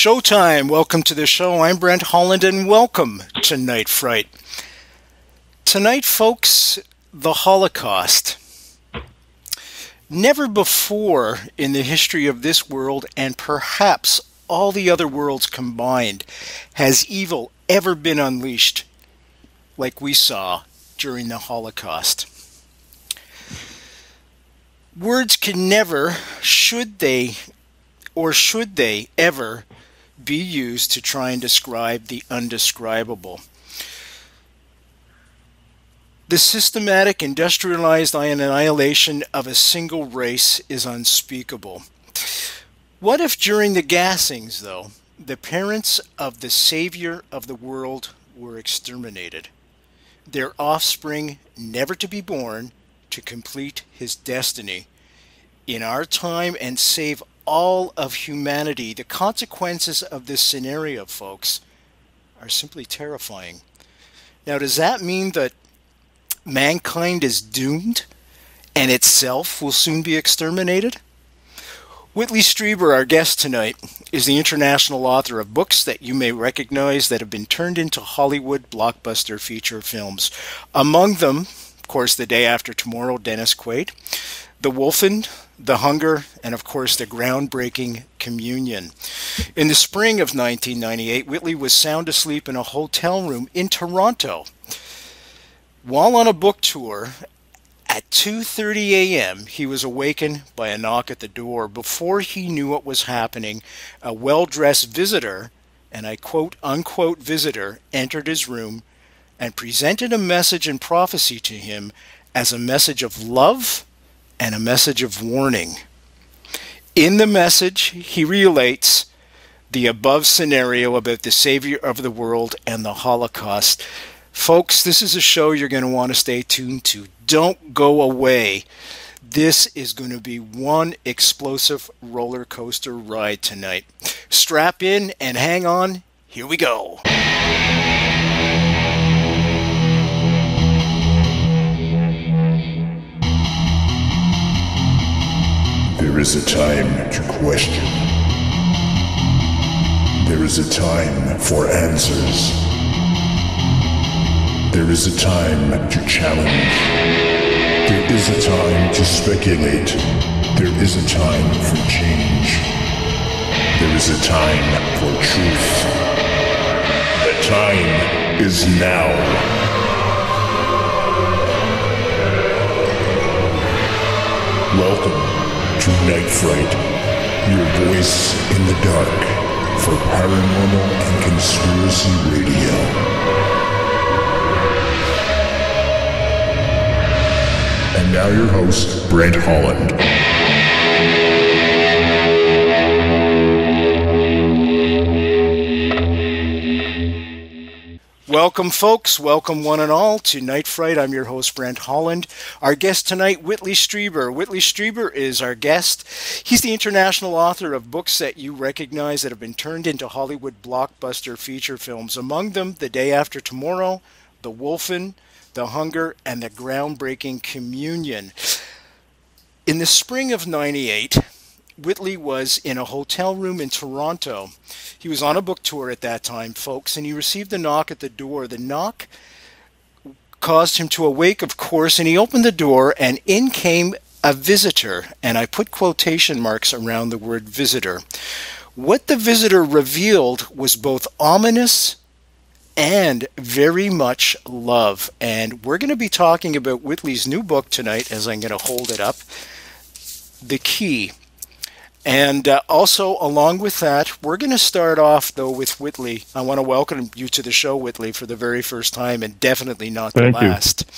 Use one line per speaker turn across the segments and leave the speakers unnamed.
Showtime. Welcome to the show. I'm Brent Holland, and welcome to Night Fright. Tonight, folks, the Holocaust. Never before in the history of this world, and perhaps all the other worlds combined, has evil ever been unleashed like we saw during the Holocaust. Words can never, should they ever be used to try and describe the undescribable. The systematic industrialized annihilation of a single race is unspeakable. What if during the gassings, though, the parents of the savior of the world were exterminated, their offspring never to be born to complete his destiny? In our time and save all of humanity, the consequences of this scenario, folks, are simply terrifying. Now, does that mean that mankind is doomed and itself will soon be exterminated? Whitley Strieber, our guest tonight, is the international author of books that you may recognize that have been turned into Hollywood blockbuster feature films. Among them, of course, The Day After Tomorrow, Dennis Quaid, The Wolfen, The Hunger, and of course the groundbreaking Communion. In the spring of 1998, Whitley was sound asleep in a hotel room in Toronto. While on a book tour, at 2:30 a.m., he was awakened by a knock at the door. Before he knew what was happening, a well-dressed visitor, and I quote, unquote, visitor, entered his room and presented a message and prophecy to him as a message of love and a message of warning. In the message, he relates the above scenario about the savior of the world and the Holocaust. Folks, this is a show you're going to want to stay tuned to. Don't go away. This is going to be one explosive roller coaster ride tonight. Strap in and hang on. Here we go.
There is a time to question. There is a time for answers. There is a time to challenge. There is a time to speculate. There is a time for change. There is a time for truth. The time is now. Welcome to Night Fright, your voice in the dark for paranormal and conspiracy radio. And now your host, Brent Holland.
Welcome, folks. Welcome, one and all, to Night Fright. I'm your host, Brent Holland. Our guest tonight, Whitley Strieber. Whitley Strieber is our guest. He's the international author of books that you recognize that have been turned into Hollywood blockbuster feature films. Among them, The Day After Tomorrow, The Wolfen, The Hunger, and the groundbreaking Communion. In the spring of '98, Whitley was in a hotel room in Toronto. He was on a book tour at that time, folks, and he received a knock at the door. The knock caused him to awake, of course, and he opened the door, and in came a visitor, and I put quotation marks around the word visitor. What the visitor revealed was both ominous and very much love. And we're going to be talking about Whitley's new book tonight, as I'm going to hold it up, The Key. And also, along with that, we're going to start off, though, with Whitley. I want to welcome you to the show, Whitley, for the very first time, and definitely not the last.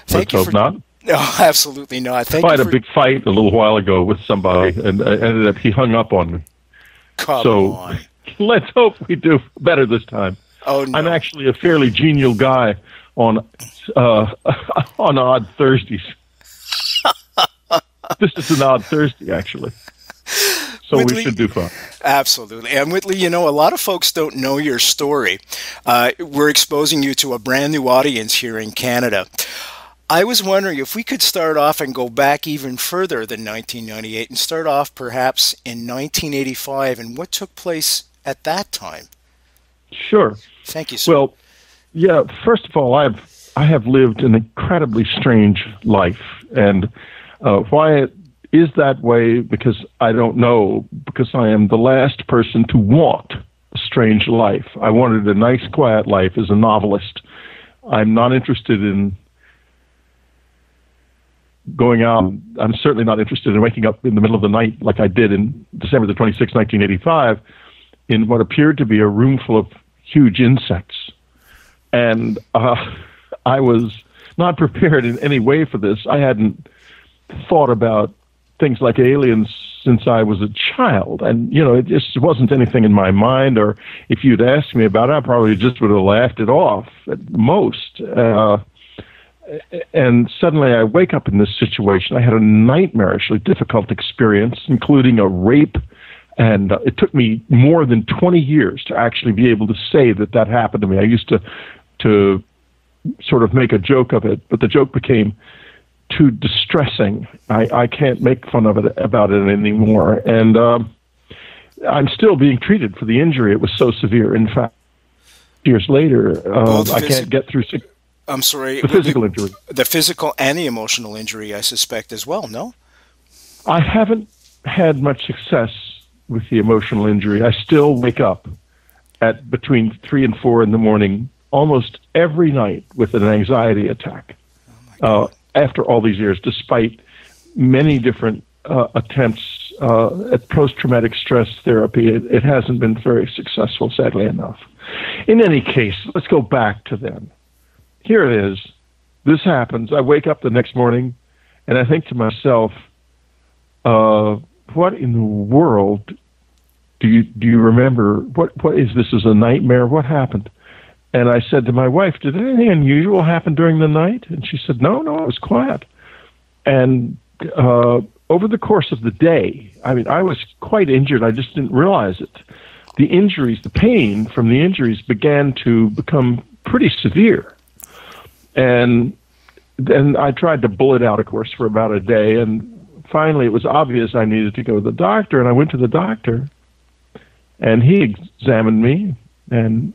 Thank you. Let's hope not.
No, absolutely not.
I had a big fight a little while ago with somebody, and ended up he hung up on me.
Come on.
Let's hope we do better this time.
Oh, no.
I'm actually a fairly genial guy on odd Thursdays. This is an odd Thursday, actually. So Whitley, we should do fun.
Absolutely. And Whitley, you know, a lot of folks don't know your story. We're exposing you to a brand new audience here in Canada. I was wondering if we could start off and go back even further than 1998 and start off perhaps in 1985 and what took place at that time?
Sure.
Thank you, sir.
Well, yeah, first of all, I have lived an incredibly strange life, and why it is that way, because I don't know, because I am the last person to want a strange life. I wanted a nice, quiet life as a novelist. I'm not interested in going out. I'm certainly not interested in waking up in the middle of the night like I did in December the 26th, 1985, in what appeared to be a room full of huge insects. And I was not prepared in any way for this. I hadn't thought about things like aliens since I was a child. And, you know, it just wasn't anything in my mind, or if you'd asked me about it, I probably just would have laughed it off at most. And suddenly I wake up in this situation. I had a nightmarishly difficult experience, including a rape, and it took me more than 20 years to actually be able to say that that happened to me. I used to sort of make a joke of it, but the joke became too distressing. I can't make fun of it about it anymore. And I'm still being treated for the injury. It was so severe. In fact, years later, I can't get through
I'm sorry.
the physical injury.
The physical and the emotional injury, I suspect, as well, no?
I haven't had much success with the emotional injury. I still wake up at between 3 and 4 in the morning almost every night with an anxiety attack. After all these years, despite many different attempts at post-traumatic stress therapy, it hasn't been very successful, sadly enough. In any case, let's go back to then. Here it is. This happens. I wake up the next morning, and I think to myself, what in the world do you remember? What is this? Is a nightmare? What happened? And I said to my wife, did anything unusual happen during the night? And she said, no, it was quiet. And over the course of the day, I mean, I was quite injured. I just didn't realize it. The injuries, the pain from the injuries began to become pretty severe. And then I tried to bull it out, of course, for about a day. And finally, it was obvious I needed to go to the doctor. And I went to the doctor, and he examined me, and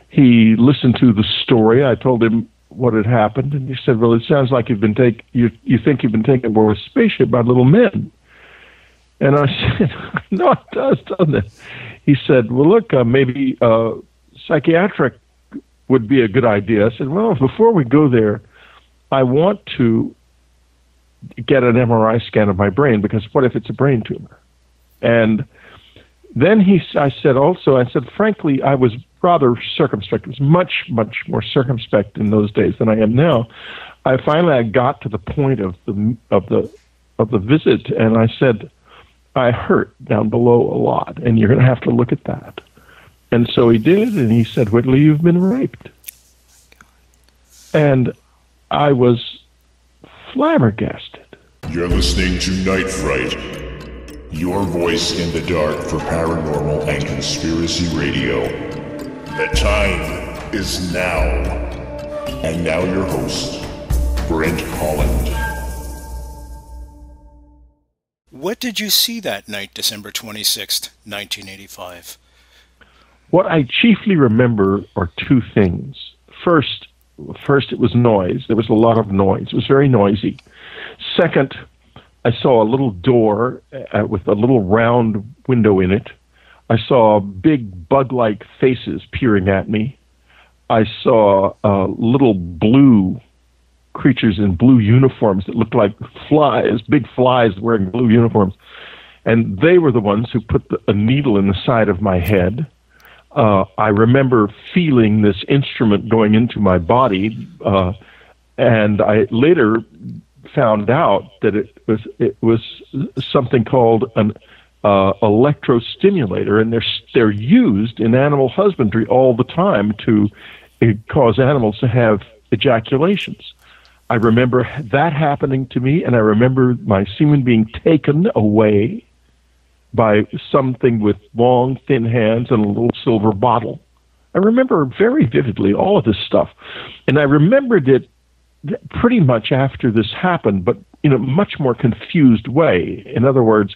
he listened to the story. I told him what had happened, and he said, well, it sounds like you think you've been taken aboard a spaceship by little men. And I said, no, it does, doesn't it? He said, well, look, maybe psychiatric would be a good idea. I said, well, before we go there, I want to get an MRI scan of my brain, because what if it's a brain tumor? And then I said, frankly, I was rather circumspect. I was much, much more circumspect in those days than I am now. I got to the point of the visit, and I said, I hurt down below a lot, and you're going to have to look at that. And so he did, and he said, Whitley, you've been raped. And I was flabbergasted.
You're listening to Night Fright, your voice in the dark for paranormal and conspiracy radio. The time is now. And now your host, Brent Holland.
What did you see that night, December 26th, 1985?
What I chiefly remember are two things. First, it was noise. There was a lot of noise. It was very noisy. Second, I saw a little door with a little round window in it. I saw big bug-like faces peering at me. I saw little blue creatures in blue uniforms that looked like flies, big flies wearing blue uniforms. And they were the ones who put a needle in the side of my head. I remember feeling this instrument going into my body, and I later found out that it was something called an electrostimulator, and they're used in animal husbandry all the time to cause animals to have ejaculations. I remember that happening to me, and I remember my semen being taken away by something with long, thin hands and a little silver bottle. I remember very vividly all of this stuff. And I remembered it pretty much after this happened, but in a much more confused way. In other words,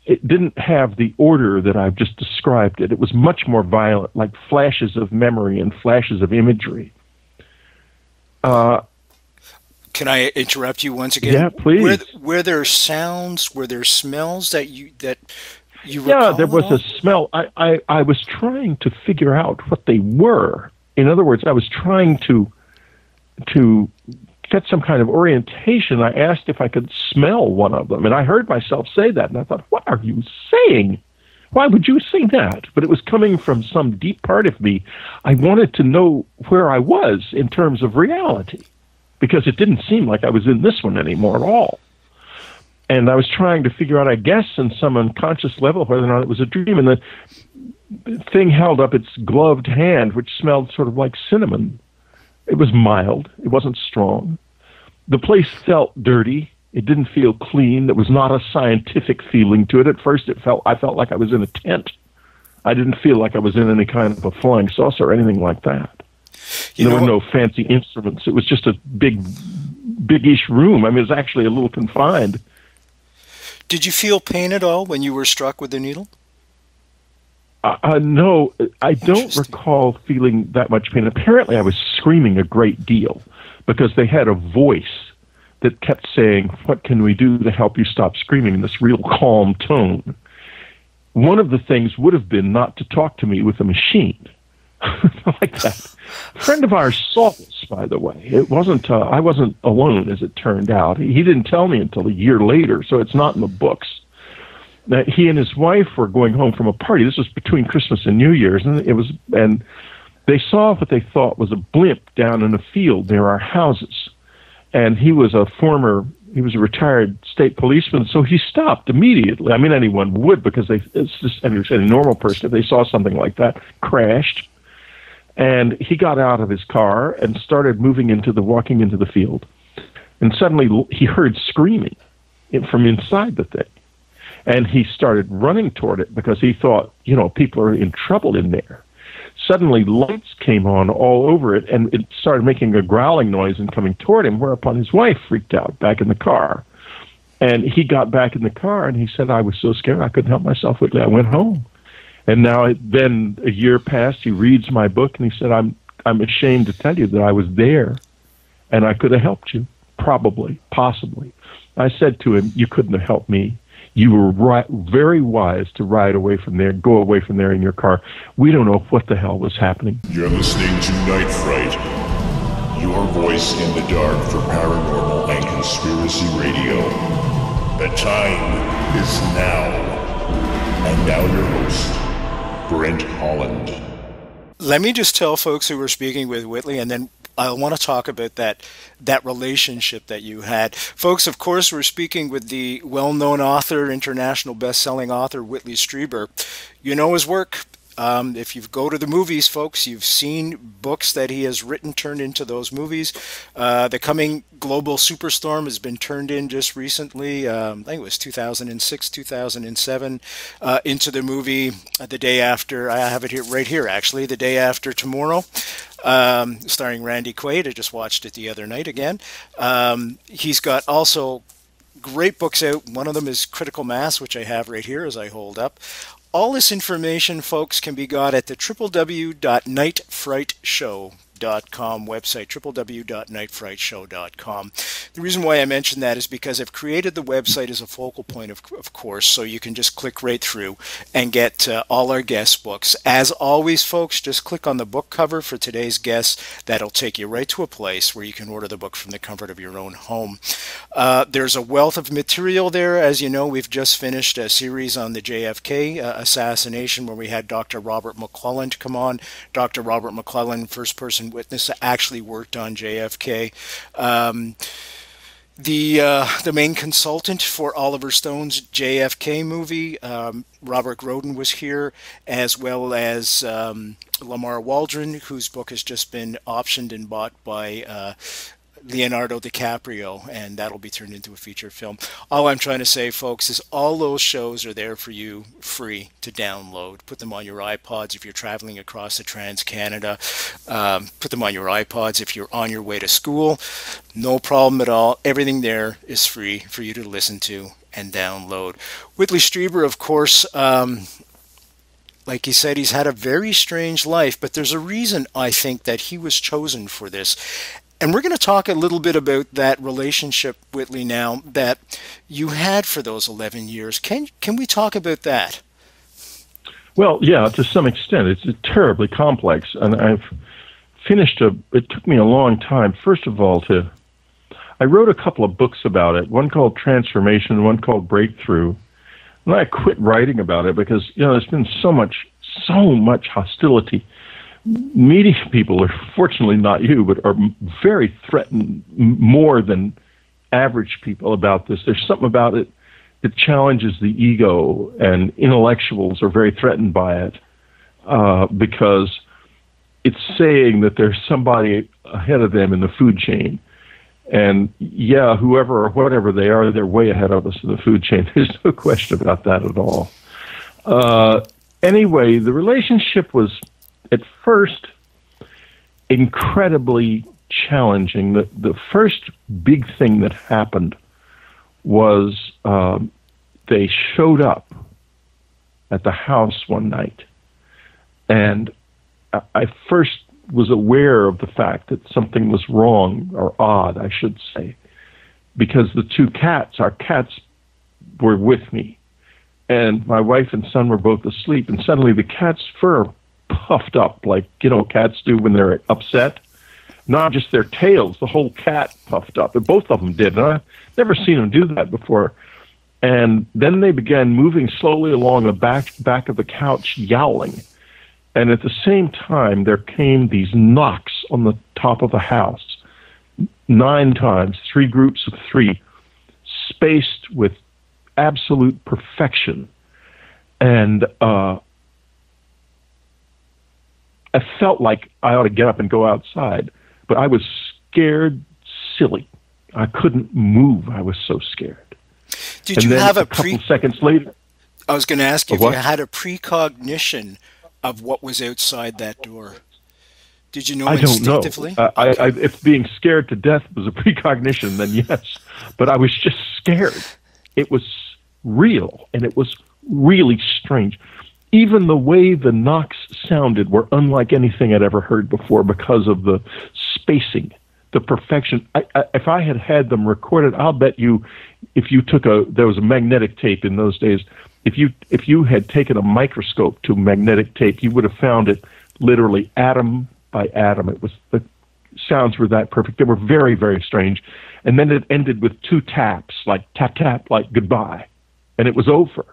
it didn't have the order that I've just described it. It was much more violent, like flashes of memory and flashes of imagery.
Can I interrupt you once again?
Yeah, please.
Were there sounds, were there smells that you recall?
Yeah, there was a smell. I was trying to figure out what they were. In other words, I was trying to get some kind of orientation. I asked if I could smell one of them, and I heard myself say that, and I thought, what are you saying? Why would you say that? But it was coming from some deep part of me. I wanted to know where I was in terms of reality, because it didn't seem like I was in this one anymore at all. And I was trying to figure out, I guess, in some unconscious level, whether or not it was a dream. And the thing held up its gloved hand, which smelled sort of like cinnamon. It was mild. It wasn't strong. The place felt dirty. It didn't feel clean. There was not a scientific feeling to it. At first, I felt like I was in a tent. I didn't feel like I was in any kind of a flying saucer or anything like that. There were no fancy instruments. It was just a big-ish room. I mean, it was actually a little confined.
Did you feel pain at all when you were struck with the needle?
No, I don't recall feeling that much pain. Apparently, I was screaming a great deal because they had a voice that kept saying, "What can we do to help you stop screaming?" in this real calm tone. One of the things would have been not to talk to me with a machine. Like that. A friend of ours saw this, by the way. It wasn't. I wasn't alone, as it turned out. He didn't tell me until a year later, so it's not in the books. He and his wife were going home from a party. This was between Christmas and New Year's, and they saw what they thought was a blimp down in a field near our houses. And he was a retired state policeman, so he stopped immediately. I mean, anyone would, because it's just any normal person, if they saw something like that, crashed. And he got out of his car and started walking into the field. And suddenly he heard screaming from inside the thing. And he started running toward it because he thought, people are in trouble in there. Suddenly lights came on all over it, and it started making a growling noise and coming toward him, whereupon his wife freaked out back in the car. And he got back in the car, and he said, "I was so scared I couldn't help myself, Whitley. I went home." And now, then a year passed, he reads my book, and he said, I'm ashamed to tell you that I was there, and I could have helped you, probably, possibly. I said to him, "You couldn't have helped me. You were very wise to go away from there in your car. We don't know what the hell was happening."
You're listening to Night Fright, your voice in the dark for paranormal and conspiracy radio. The time is now. And now your host, Brent Holland.
Let me just tell folks who were speaking with Whitley, and then I want to talk about that relationship that you had. Folks, of course, we're speaking with the well-known author, international best-selling author, Whitley Strieber. You know his work. If you go to the movies, folks, you've seen books that he has written turned into those movies. The Coming Global Superstorm has been turned in just recently. I think it was 2006, 2007, into the movie The Day After. I have it here, right here, actually, The Day After Tomorrow. Starring Randy Quaid. I just watched it the other night again. He's got also great books out. One of them is Critical Mass, which I have right here as I hold up. All this information, folks, can be got at the www.nightfrightshow.com website, www.nightfrightshow.com. The reason why I mention that is because I've created the website as a focal point, of course, so you can just click right through and get all our guest books. As always, folks, just click on the book cover for today's guest. That'll take you right to a place where you can order the book from the comfort of your own home. There's a wealth of material there. As you know, we've just finished a series on the JFK assassination where we had Dr. Robert McClellan come on. Dr. Robert McClellan, first-person witness, actually worked on JFK. The main consultant for Oliver Stone's JFK movie, Robert Groden, was here, as well as Lamar Waldron, whose book has just been optioned and bought by Leonardo DiCaprio, and that'll be turned into a feature film. All I'm trying to say, folks, is all those shows are there for you free to download. Put them on your iPods if you're traveling across the Trans-Canada. Put them on your iPods if you're on your way to school. No problem at all. Everything there is free for you to listen to and download. Whitley Strieber, of course, like he said, he's had a very strange life, but there's a reason, I think, that he was chosen for this. And we're going to talk a little bit about that relationship, Whitley, now that you had for those 11 years. Can we talk about that?
Well, yeah, to some extent. It's terribly complex, and I've finished it took me a long time, first of all, I wrote a couple of books about it, one called Transformation, one called Breakthrough. And I quit writing about it because, there's been so much hostility. Media people are, fortunately not you, but are very threatened more than average people about this. There's something about it that challenges the ego, and intellectuals are very threatened by it because it's saying that there's somebody ahead of them in the food chain. And yeah, whoever or whatever they are, they're way ahead of us in the food chain. There's no question about that at all. Anyway, the relationship was at first incredibly challenging. The first big thing that happened was they showed up at the house one night. And I first was aware of the fact that something was wrong, or odd, I should say, because the two cats, our cats, were with me. And my wife and son were both asleep, and suddenly the cat's fur puffed up like, cats do when they're upset. Not just their tails, the whole cat puffed up. And both of them did, and I've never seen them do that before. And then they began moving slowly along the back of the couch, yowling. And at the same time, there came these knocks on the top of the house, 9 times, 3 groups of 3, spaced with absolute perfection. And I felt like I ought to get up and go outside, but I was scared silly. I couldn't move. I was so scared.
Did you have
a couple seconds later?
I was going to ask you if you had a precognition of what was outside that door. Did you know instinctively?
I don't know. If being scared to death was a precognition, then yes. But I was just scared. It was real, and it was really strange. Even the way the knocks sounded were unlike anything I'd ever heard before because of the spacing, the perfection. If I had had them recorded, I'll bet you, if you took there was a magnetic tape in those days. If you had taken a microscope to magnetic tape, you would have found it literally atom by atom. The sounds were that perfect. They were very, very strange. And then it ended with 2 taps, like tap, tap, like goodbye. And it was over.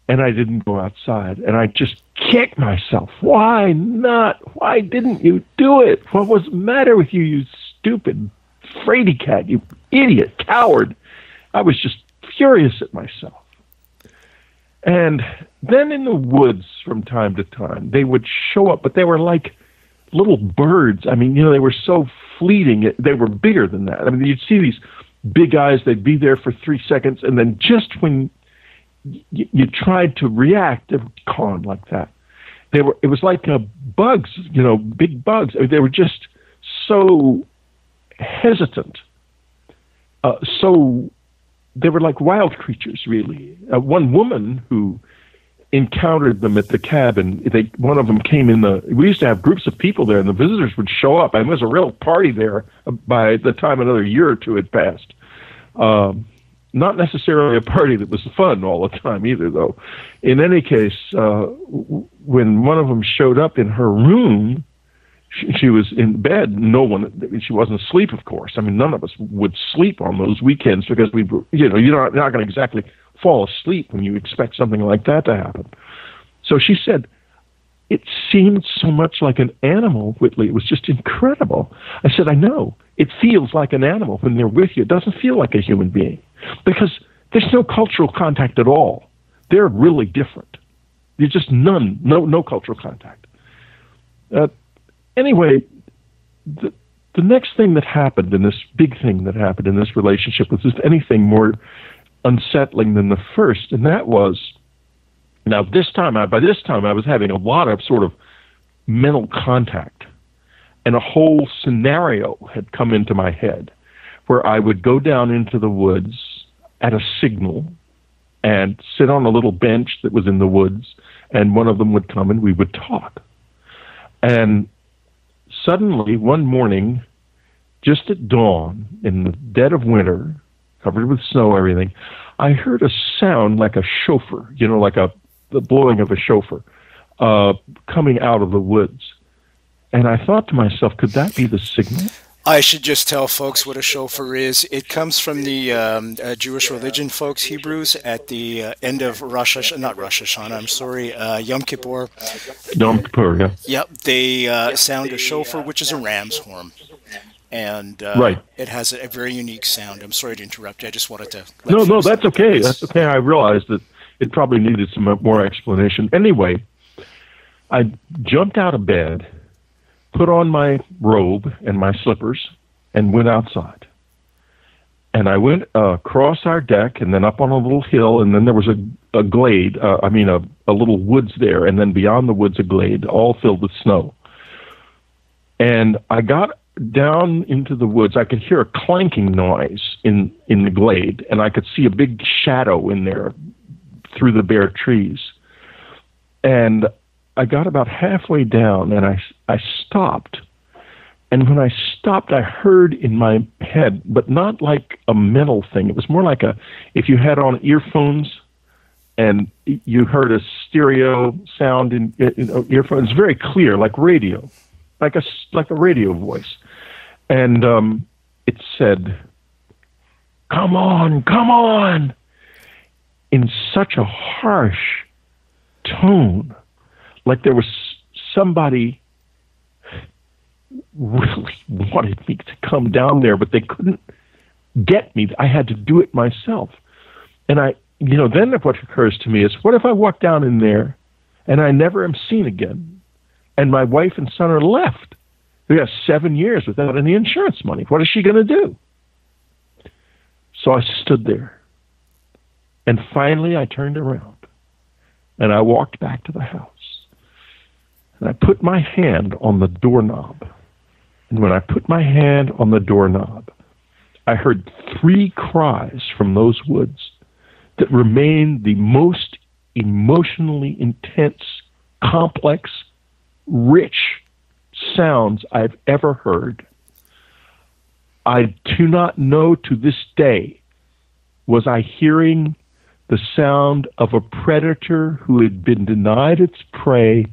And I didn't go outside. And I just kicked myself. Why not? Why didn't you do it? What was the matter with you, you stupid fraidy cat, you idiot, coward? I was just furious at myself. And then in the woods from time to time, they would show up, but they were like little birds. I mean, they were so fleeting. They were bigger than that. I mean, you'd see these big eyes. They'd be there for 3 seconds, and then just when you tried to react, they would gone like that. It was like bugs, big bugs. I mean, they were just so hesitant, they were like wild creatures, really. One woman who encountered them at the cabin, one of them came in we used to have groups of people there, and the visitors would show up, and there was a real party there by the time another year or 2 had passed. Not necessarily a party that was fun all the time either, though. In any case, when one of them showed up in her room, she was in bed. She wasn't asleep, of course. I mean, none of us would sleep on those weekends because you're not going to exactly fall asleep when you expect something like that to happen. So she said, it seemed so much like an animal, Whitley. It was just incredible. I said, I know. It feels like an animal when they're with you. It doesn't feel like a human being because there's no cultural contact at all. They're really different. There's just no cultural contact. Anyway, the next thing that happened, and this big thing that happened in this relationship, was just anything more unsettling than the first, and that was, by this time I was having a lot of sort of mental contact, and a whole scenario had come into my head where I would go down into the woods, at a signal and sit on a little bench that was in the woods, and one of them would come and we would talk. And suddenly, one morning, just at dawn, in the dead of winter, covered with snow, everything, I heard a sound like a chauffeur, like the blowing of a chauffeur, coming out of the woods. And I thought to myself, could that be the signal?
I should just tell folks what a shofar is. It comes from the Jewish religion, folks, Hebrews, at the end of not Rosh Hashanah, I'm sorry, Yom Kippur.
Yom Kippur, yeah.
Yep, they sound a shofar, which is a ram's horn. And
right.
It has a very unique sound. I'm sorry to interrupt you. I just wanted to
No, that's okay. That's okay. I realized that it probably needed some more explanation. Anyway, I jumped out of bed, put on my robe and my slippers, and went outside. And I went across our deck and then up on a little hill, and then there was a glade, a little woods there, and then beyond the woods a glade, all filled with snow. And I got down into the woods. I could hear a clanking noise in the glade, and I could see a big shadow in there through the bare trees. And I got about halfway down, and I stopped. And when I stopped, I heard in my head, but not like a mental thing. It was more like if you had on earphones and you heard a stereo sound in earphones, very clear, like radio, like a radio voice. And it said, "Come on, come on," in such a harsh tone. Like there was somebody really wanted me to come down there, but they couldn't get me. I had to do it myself. And then what occurs to me is, what if I walk down in there and I never am seen again? And my wife and son are left. We got 7 years without any insurance money. What is she going to do? So I stood there. And finally I turned around and I walked back to the house. And I put my hand on the doorknob. And when I put my hand on the doorknob, I heard 3 cries from those woods that remain the most emotionally intense, complex, rich sounds I've ever heard. I do not know to this day, was I hearing the sound of a predator who had been denied its prey,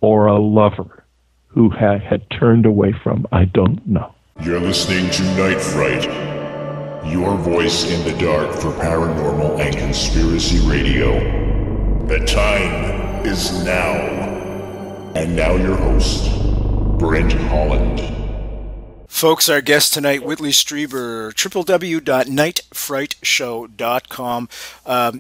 or a lover who had turned away from. I don't know.
You're listening to Night Fright, your voice in the dark for paranormal and conspiracy radio. The time is now. And now your host, Brent Holland.
Folks, our guest tonight, Whitley Strieber, www.nightfrightshow.com.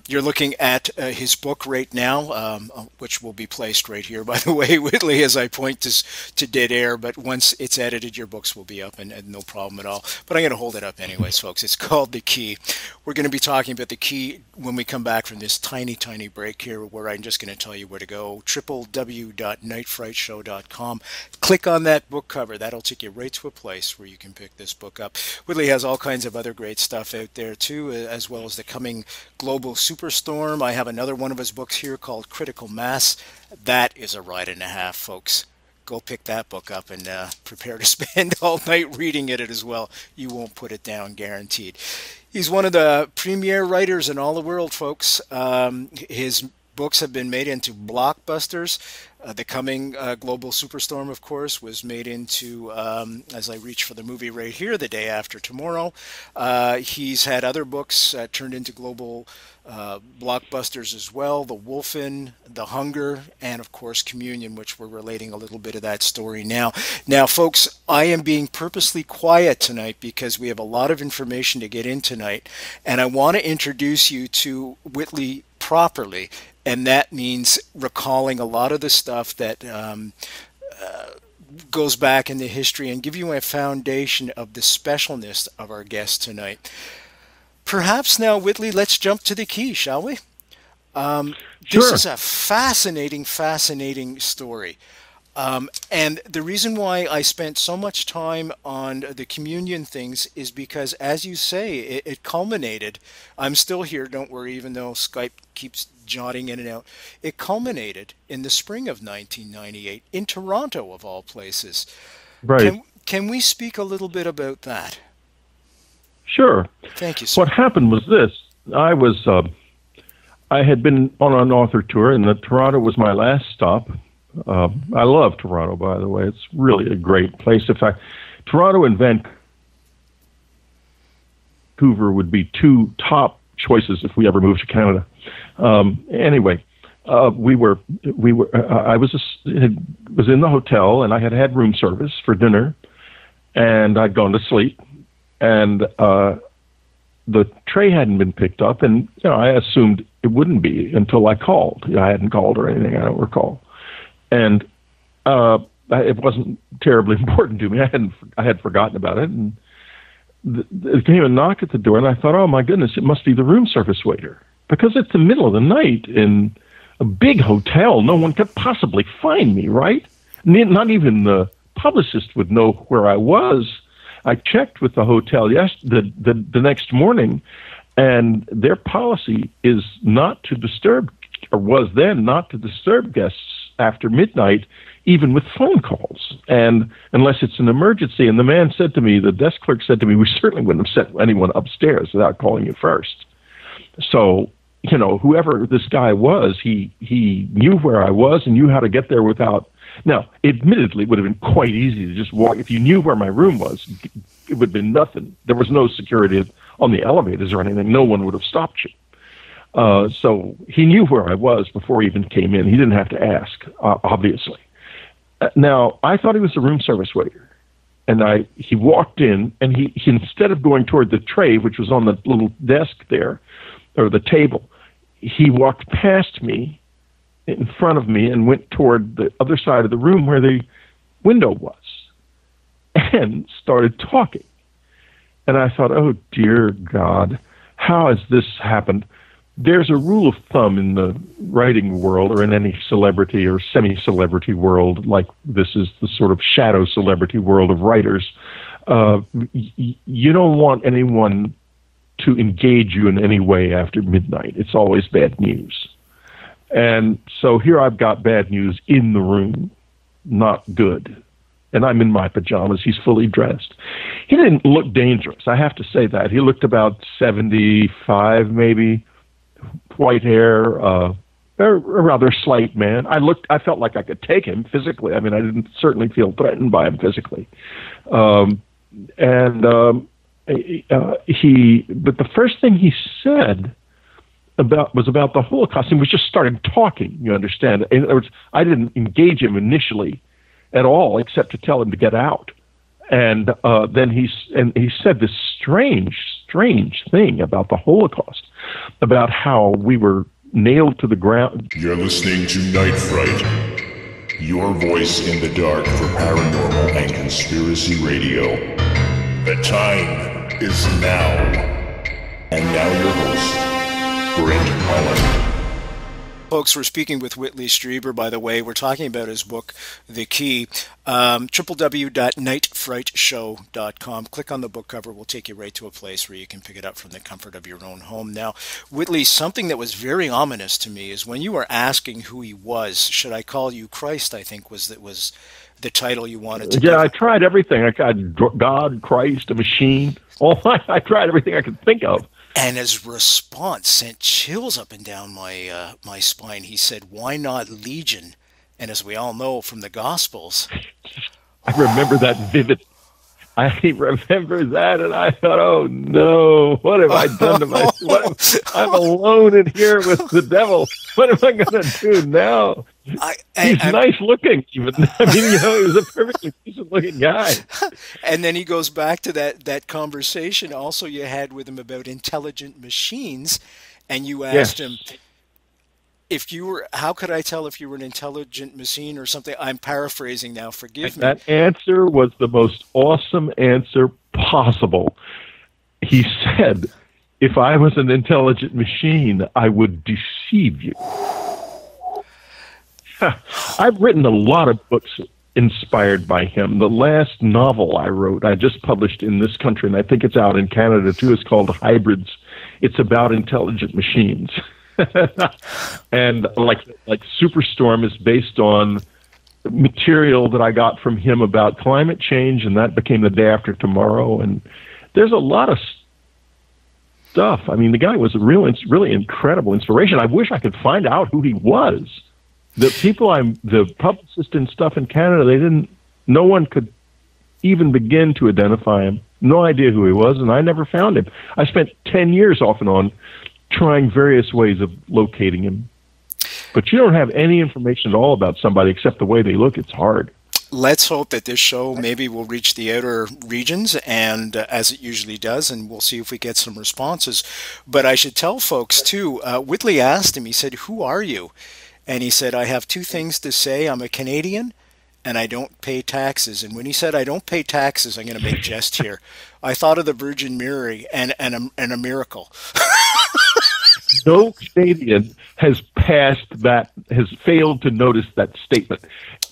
You're looking at his book right now, which will be placed right here, by the way, Whitley, as I point this to dead air, but once it's edited, your books will be up, and no problem at all. But I'm going to hold it up anyways, folks. It's called The Key. We're going to be talking about The Key when we come back from this tiny, tiny break here, where I'm just going to tell you where to go, www.nightfrightshow.com. Click on that book cover. That'll take you right to a place where you can pick this book up. Whitley has all kinds of other great stuff out there too, as well as the coming global superstorm. I have another one of his books here called Critical Mass. That is a ride and a half, folks. Go pick that book up and prepare to spend all night reading it as well. You won't put it down, guaranteed. He's one of the premier writers in all the world, folks. His books have been made into blockbusters. The coming global superstorm, of course, was made into, as I reach for the movie right here, The Day After Tomorrow. He's had other books turned into global blockbusters as well. The Wolfen, The Hunger, and of course Communion, which we're relating a little bit of that story now. Now, folks, I am being purposely quiet tonight because we have a lot of information to get in tonight, and I want to introduce you to Whitley properly, and that means recalling a lot of the stuff that goes back in the history and give you a foundation of the specialness of our guest tonight. Perhaps now, Whitley, let's jump to the key, shall we?
Sure.
This is a fascinating, fascinating story. And the reason why I spent so much time on the communion things is because, as you say, it culminated. I'm still here, don't worry, even though Skype keeps jotting in and out. It culminated in the spring of 1998 in Toronto, of all places.
Right.
Can we speak a little bit about that?
Sure.
Thank you, sir.
What happened was this. I had been on an author tour, and Toronto was my last stop. I love Toronto, by the way. It's really a great place. In fact, Toronto and Vancouver would be two top choices if we ever moved to Canada. Anyway, I was in the hotel, and I had room service for dinner, and I'd gone to sleep, and the tray hadn't been picked up, and I assumed it wouldn't be until I called. I hadn't called or anything, I don't recall. And it wasn't terribly important to me. I had forgotten about it, and there came a knock at the door, and I thought, oh my goodness, it must be the room service waiter, because it's the middle of the night in a big hotel. No one could possibly find me, right? Not even the publicist would know where I was. I checked with the hotel the next morning, and their policy is not to disturb, or was then not to disturb guests after midnight, even with phone calls, and unless it's an emergency. And the man said to me, the desk clerk said to me, we certainly wouldn't have sent anyone upstairs without calling you first. So, whoever this guy was, he knew where I was and knew how to get there without. Now, admittedly, it would have been quite easy to just walk. If you knew where my room was, it would have been nothing. There was no security on the elevators or anything. No one would have stopped you. So he knew where I was before he even came in. He didn't have to ask, obviously. Now, I thought he was a room service waiter. And he walked in, and he instead of going toward the tray, which was on the little desk there, or the table, he walked past me, in front of me, and went toward the other side of the room where the window was, and started talking. And I thought, oh, dear God, how has this happened? There's a rule of thumb in the writing world, or in any celebrity or semi-celebrity world, like this is the sort of shadow celebrity world of writers. You don't want anyone to engage you in any way after midnight. It's always bad news. And so here I've got bad news in the room, not good. And I'm in my pajamas. He's fully dressed. He didn't look dangerous, I have to say that. He looked about 75, maybe, white hair, a rather slight man. I felt like I could take him physically. I mean, I didn't certainly feel threatened by him physically. But the first thing he said was about the Holocaust, and we just started talking, you understand. In other words, I didn't engage him initially at all, except to tell him to get out. And then he said this strange thing about the Holocaust, about how we were nailed to the ground.
You're listening to Nght Fright, your voice in the dark for paranormal and conspiracy radio. The time is now. And now your host, Brent Holland.
Folks, we're speaking with Whitley Strieber, by the way. We're talking about his book, The Key, www.nightfrightshow.com. Click on the book cover. We'll take you right to a place where you can pick it up from the comfort of your own home. Now, Whitley, something that was very ominous to me is when you were asking who he was, should I call you Christ, I think was the title you wanted to give.
I tried everything. I tried God, Christ, a machine. I tried everything I could think of.
And his response sent chills up and down my my spine. He said, "Why not Legion?" And as we all know from the Gospels,
I remember that vivid. I remember that, and I thought, "Oh no, what have I done to myself? I'm alone in here with the devil. What am I going to do now?" He's nice looking, even. I mean, he was a perfectly decent looking guy.
And then he goes back to that conversation also you had with him about intelligent machines, and you asked him if you were. How could I tell if you were an intelligent machine or something? I'm paraphrasing now. Forgive me.
That answer was the most awesome answer possible. He said, "If I was an intelligent machine, I would deceive you." I've written a lot of books inspired by him. The last novel I wrote, I just published in this country, and I think it's out in Canada too. It's called Hybrids. It's about intelligent machines. And like Superstorm is based on material that I got from him about climate change, and that became The Day After Tomorrow. And there's a lot of stuff. I mean, the guy was a really incredible inspiration. I wish I could find out who he was. The publicist and stuff in Canada, no one could even begin to identify him. No idea who he was, and I never found him. I spent 10 years off and on trying various ways of locating him. But you don't have any information at all about somebody except the way they look. It's hard.
Let's hope that this show maybe will reach the outer regions, and as it usually does, and we'll see if we get some responses. But I should tell folks, too, Whitley asked him, he said, "Who are you?" And he said, "I have two things to say. I'm a Canadian, and I don't pay taxes." And when he said, "I don't pay taxes," I'm going to make jest here, I thought of the Virgin Mary and a miracle.
No Canadian has failed to notice that statement.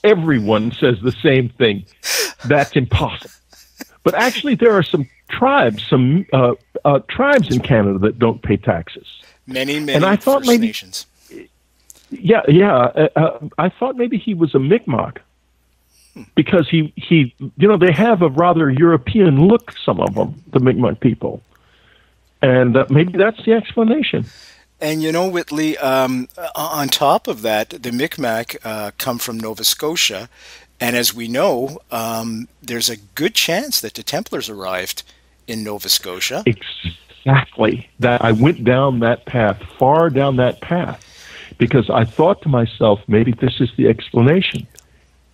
Everyone says the same thing. That's impossible. But actually, there are some tribes in Canada that don't pay taxes. Many
and I thought First
maybe,
Nations.
Yeah. I thought maybe he was a Mi'kmaq because he they have a rather European look. Some of them, the Mi'kmaq people, and maybe that's the explanation.
And Whitley, on top of that, the Mi'kmaq come from Nova Scotia, and as we know, there's a good chance that the Templars arrived in Nova Scotia.
Exactly. That I went down that path, far down that path, because I thought to myself, maybe this is the explanation.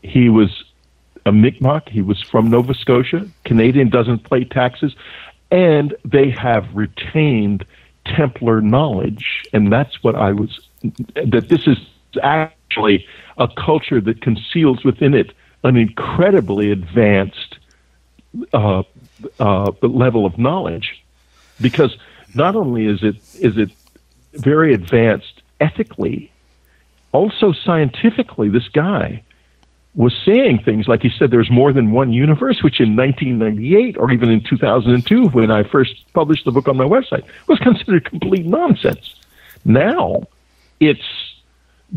He was a Mi'kmaq. He was from Nova Scotia. Canadian, doesn't pay taxes, and they have retained Templar knowledge, and that's what that this is actually a culture that conceals within it an incredibly advanced level of knowledge, because not only is it very advanced ethically, also scientifically. This guy was saying things like, he said there's more than one universe, which in 1998 or even in 2002, when I first published the book on my website, was considered complete nonsense. Now it's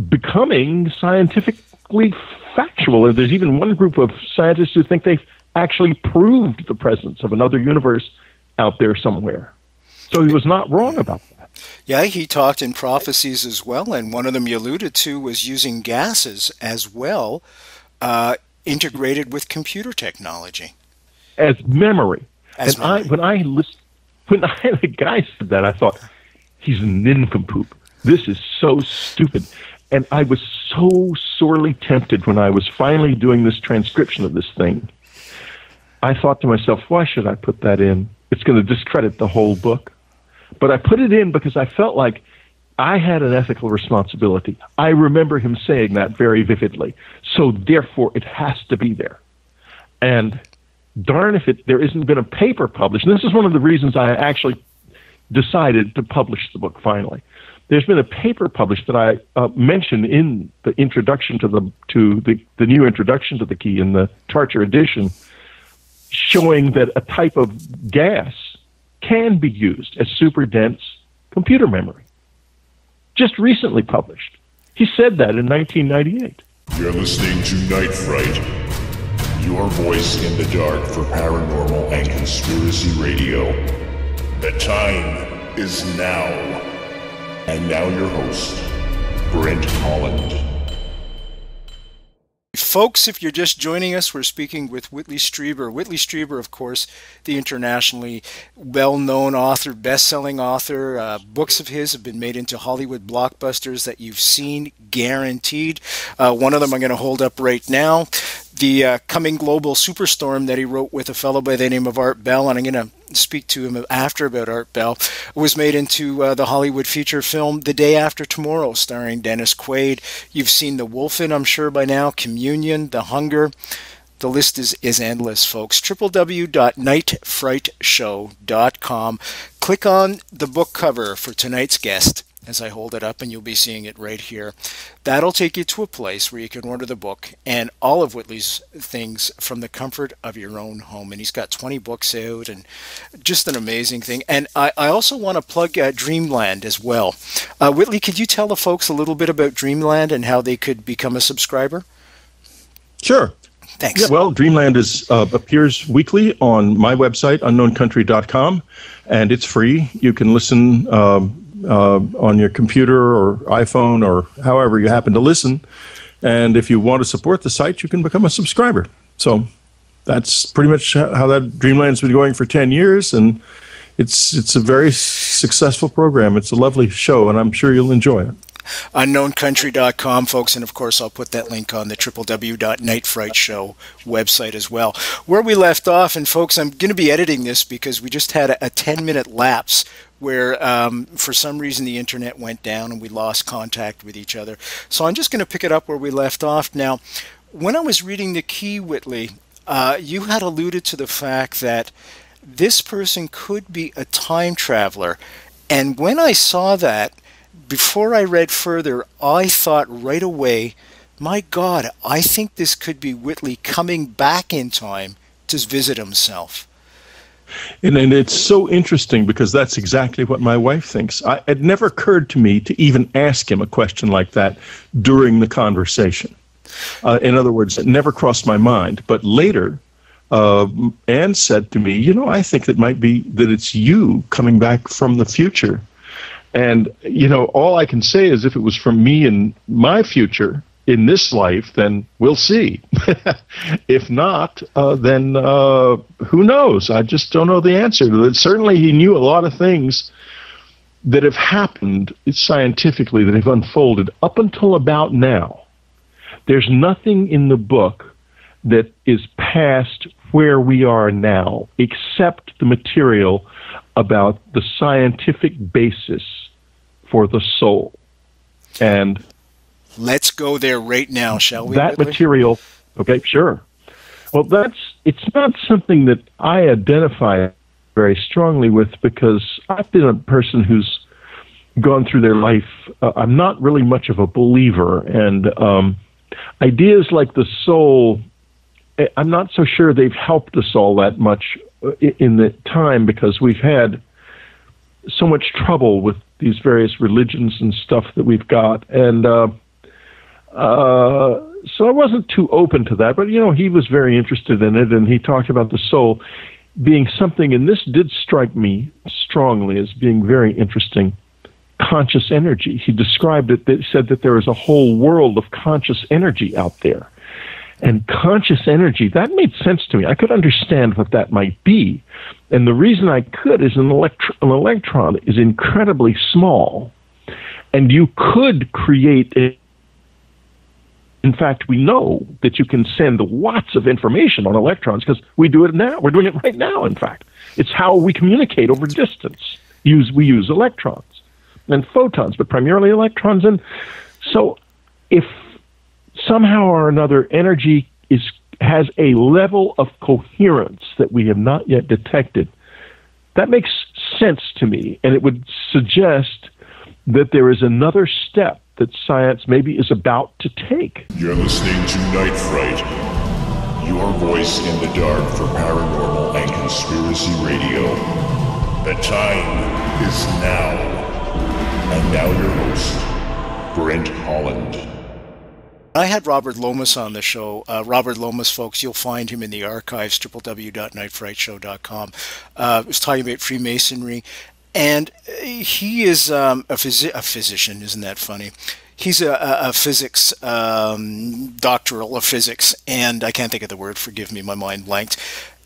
becoming scientifically factual. And there's even one group of scientists who think they've actually proved the presence of another universe out there somewhere. So he was not wrong about that.
Yeah, he talked in prophecies as well, and one of them you alluded to was using gases as well, integrated with computer technology
as memory. When the guy said that, I thought, he's a nincompoop. This is so stupid. And I was so sorely tempted when I was finally doing this transcription of this thing. I thought to myself, why should I put that in? It's going to discredit the whole book. But I put it in because I felt like I had an ethical responsibility. I remember him saying that very vividly. So therefore, it has to be there. And darn if there isn't been a paper published. And this is one of the reasons I actually decided to publish the book finally. There's been a paper published that I mentioned in the introduction to the new introduction to the key in the Tarcher edition, showing that a type of gas can be used as super dense computer memory. Just recently published. He said that in 1998.
You're listening to Nght Fright, your voice in the dark for paranormal and conspiracy radio. The time is now. And now your host, Brent Holland.
Folks, if you're just joining us, we're speaking with Whitley Strieber. Whitley Strieber, of course, the internationally well-known author, best-selling author. Books of his have been made into Hollywood blockbusters that you've seen, guaranteed. One of them I'm going to hold up right now. The coming global superstorm that he wrote with a fellow by the name of Art Bell, and I'm going to speak to him after about Art Bell, was made into the Hollywood feature film The Day After Tomorrow, starring Dennis Quaid. You've seen The Wolfen, I'm sure by now, Communion, The Hunger. The list is endless, folks. www.nightfrightshow.com. Click on the book cover for tonight's guest, as I hold it up, and you'll be seeing it right here. That'll take you to a place where you can order the book and all of Whitley's things from the comfort of your own home. And he's got 20 books out, and just an amazing thing. And I also want to plug Dreamland as well. Whitley, could you tell the folks a little bit about Dreamland and how they could become a subscriber?
Sure.
Thanks.
Yeah, well, Dreamland appears weekly on my website, unknowncountry.com, and it's free. You can listen on your computer or iPhone or however you happen to listen. And if you want to support the site, you can become a subscriber. So that's pretty much how that Dreamland's been going for 10 years, and it's a very successful program. It's a lovely show, and I'm sure you'll enjoy it.
UnknownCountry.com, folks, and of course I'll put that link on the www.nightfrightshow website as well. Where we left off, and folks, I'm going to be editing this because we just had a 10-minute lapse where for some reason the internet went down and we lost contact with each other. So I'm just going to pick it up where we left off. Now, when I was reading the key, Whitley, you had alluded to the fact that this person could be a time traveler. And when I saw that, before I read further, I thought right away, my God, I think this could be Whitley coming back in time to visit himself.
And it's so interesting because that's exactly what my wife thinks. It never occurred to me to even ask him a question like that during the conversation. In other words, it never crossed my mind. But later, Anne said to me, I think it might be that it's you coming back from the future. And, all I can say is if it was from me in my future in this life, then we'll see. If not, then who knows? I just don't know the answer to it. Certainly he knew a lot of things that have happened scientifically that have unfolded up until about now. There's nothing in the book that is past where we are now, except the material about the scientific basis for the soul. And
let's go there right now, shall we?
That
Whitley?
material, okay, sure. Well, it's not something that I identify very strongly with because I've been a person who's gone through their life. I'm not really much of a believer, and ideas like the soul, I'm not so sure they've helped us all that much in the time because we've had so much trouble with these various religions and stuff that we've got. And so I wasn't too open to that. But, he was very interested in it, and he talked about the soul being something, and this did strike me strongly as being very interesting, conscious energy. He described it, he said that there is a whole world of conscious energy out there. And conscious energy, that made sense to me. I could understand what that might be. And the reason I could is an electron is incredibly small. And you could create a... In fact, we know that you can send lots of information on electrons because we do it now. We're doing it right now, in fact. It's how we communicate over distance. We use electrons and photons, but primarily electrons. And so if somehow or another energy has a level of coherence that we have not yet detected, that makes sense to me. And it would suggest that there is another step that science maybe is about to take.
You're listening to Night Fright, your voice in the dark for paranormal and conspiracy radio. The time is now. And now your host, Brent Holland.
I had Robert Lomas on the show. Robert Lomas, folks, you'll find him in the archives, www.nightfrightshow.com. Was talking about Freemasonry, and he is a physician. Isn't that funny? He's a physics, doctoral of physics, and I can't think of the word, forgive me, my mind blanked.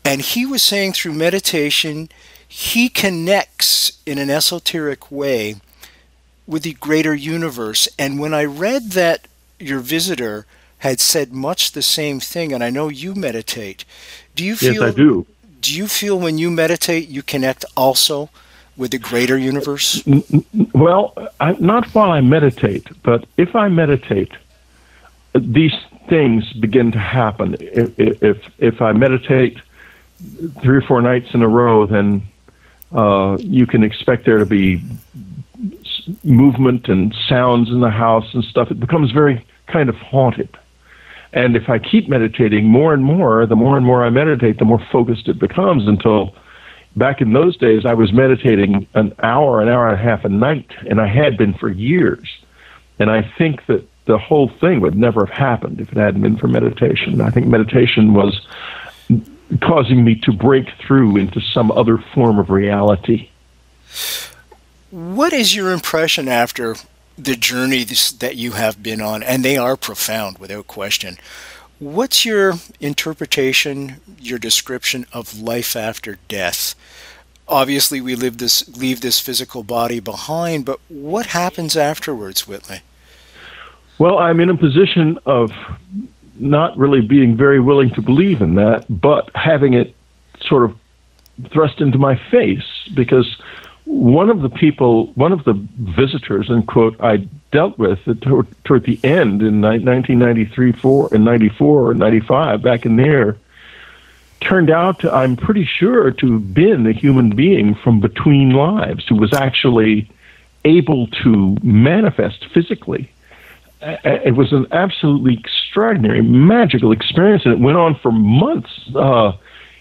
And he was saying through meditation, he connects in an esoteric way with the greater universe. And when I read that your visitor had said much the same thing, and I know you meditate. Do you feel?
Yes, I do.
Do you feel when you meditate you connect also with the greater universe?
Well, not while I meditate, but if I meditate, these things begin to happen. If I meditate 3 or 4 nights in a row, then you can expect there to be movement and sounds in the house and stuff, it becomes very kind of haunted. And if I keep meditating more and more I meditate, the more focused it becomes, until back in those days I was meditating an hour and a half a night, and I had been for years. And I think that the whole thing would never have happened if it hadn't been for meditation. I think meditation was causing me to break through into some other form of reality.
What is your impression after the journey that you have been on? And they are profound, without question. What's your interpretation, your description of life after death? Obviously, we leave this physical body behind, but what happens afterwards, Whitley?
Well, I'm in a position of not really being very willing to believe in that, but having it sort of thrust into my face, because one of the visitors, and quote, I dealt with toward the end in 1993, 94, and 95, back in there, turned out to, I'm pretty sure, to have been a human being from between lives who was actually able to manifest physically. It was an absolutely extraordinary, magical experience, and it went on for months.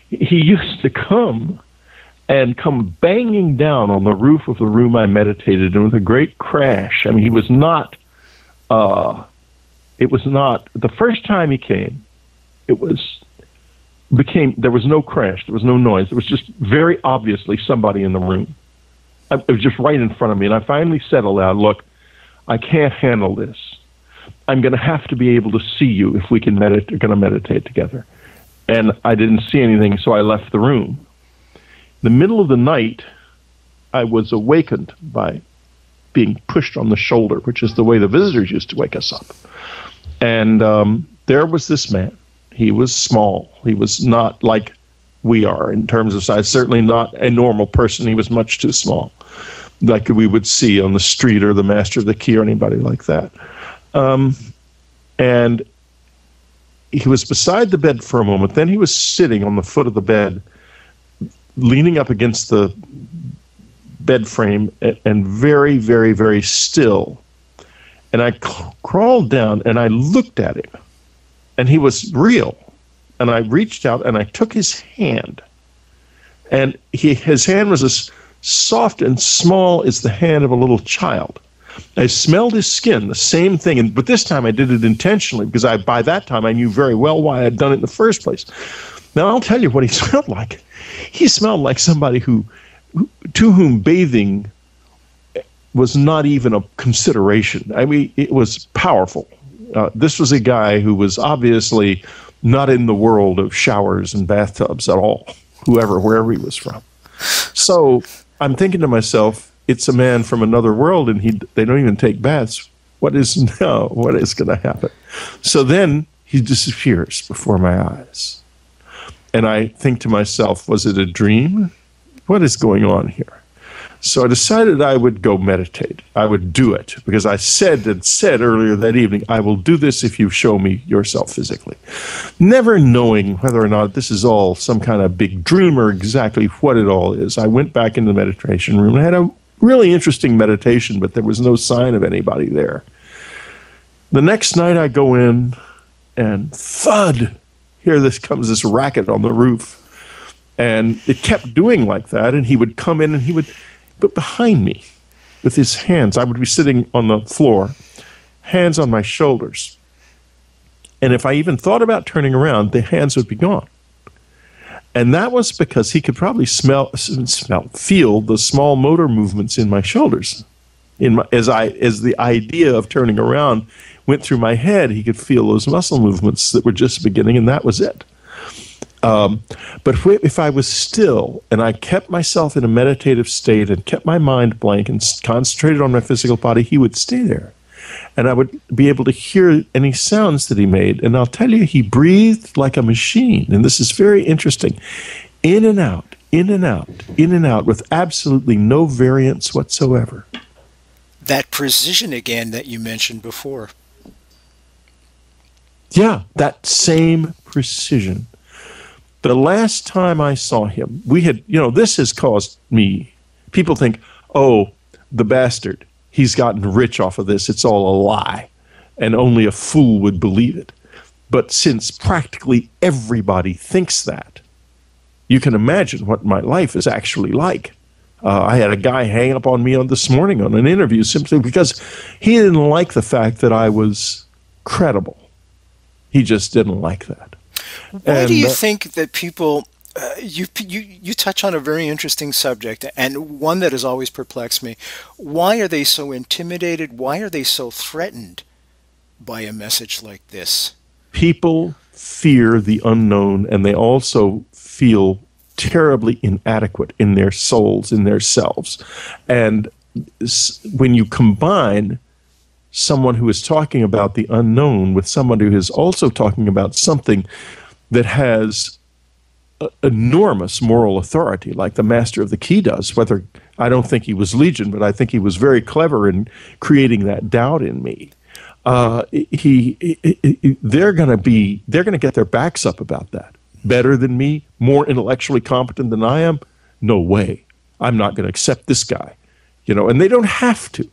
He used to come banging down on the roof of the room I meditated in with a great crash. I mean, it was not, the first time he came, there was no crash, there was no noise, there was just very obviously somebody in the room. It was just right in front of me, and I finally said aloud, look, I can't handle this. I'm going to have to be able to see you if we can going to meditate together. And I didn't see anything, so I left the room. In the middle of the night, I was awakened by being pushed on the shoulder, which is the way the visitors used to wake us up. And there was this man. He was small. He was not like we are in terms of size, certainly not a normal person. He was much too small, like we would see on the street or the Master of the Key or anybody like that. And he was beside the bed for a moment. Then he was sitting on the foot of the bed, leaning up against the bed frame and very, very, very still. And I crawled down and I looked at him, and he was real. And I reached out and I took his hand, and his hand was as soft and small as the hand of a little child. I smelled his skin, the same thing, but this time I did it intentionally, because by that time I knew very well why I had done it in the first place. Now I'll tell you what he smelled like. He smelled like somebody to whom bathing was not even a consideration. I mean, it was powerful. This was a guy who was obviously not in the world of showers and bathtubs at all, wherever he was from. So I'm thinking to myself, it's a man from another world, and they don't even take baths. What is going to happen? So then he disappears before my eyes. And I think to myself, was it a dream? What is going on here? So I decided I would go meditate. I would do it, because I said earlier that evening, I will do this if you show me yourself physically. Never knowing whether or not this is all some kind of big dream or exactly what it all is, I went back into the meditation room and had a really interesting meditation, but there was no sign of anybody there. The next night I go in, and thud, comes this racket on the roof. And it kept doing like that, and he would come in and he would, but behind me with his hands, I would be sitting on the floor, hands on my shoulders. And if I even thought about turning around, the hands would be gone. And that was because he could probably feel the small motor movements in my shoulders. As the idea of turning around went through my head, he could feel those muscle movements that were just beginning, and that was it. But if I was still and I kept myself in a meditative state and kept my mind blank and concentrated on my physical body, he would stay there. And I would be able to hear any sounds that he made. And I'll tell you, he breathed like a machine. And this is very interesting. In and out, in and out, in and out, with absolutely no variance whatsoever.
That precision again that you mentioned before.
Yeah, that same precision. The last time I saw him, this has caused me, people think, oh, the bastard. he's gotten rich off of this. It's all a lie, and only a fool would believe it. But since practically everybody thinks that, you can imagine what my life is actually like. I had a guy hang up on me this morning on an interview simply because he didn't like the fact that I was credible. He just didn't like that.
Why do you think that people, you touch on a very interesting subject, and one that has always perplexed me. Why are they so intimidated? Why are they so threatened by a message like this?
People fear the unknown, and they also feel terribly inadequate in their souls, in their selves. And when you combine someone who is talking about the unknown with someone who is also talking about something that has enormous moral authority, like the Master of the Key does, whether I don't think he was Legion, but I think he was very clever in creating that doubt in me. They're going to get their backs up about that. Better than me, more intellectually competent than I am? No way. I'm not going to accept this guy. And they don't have to.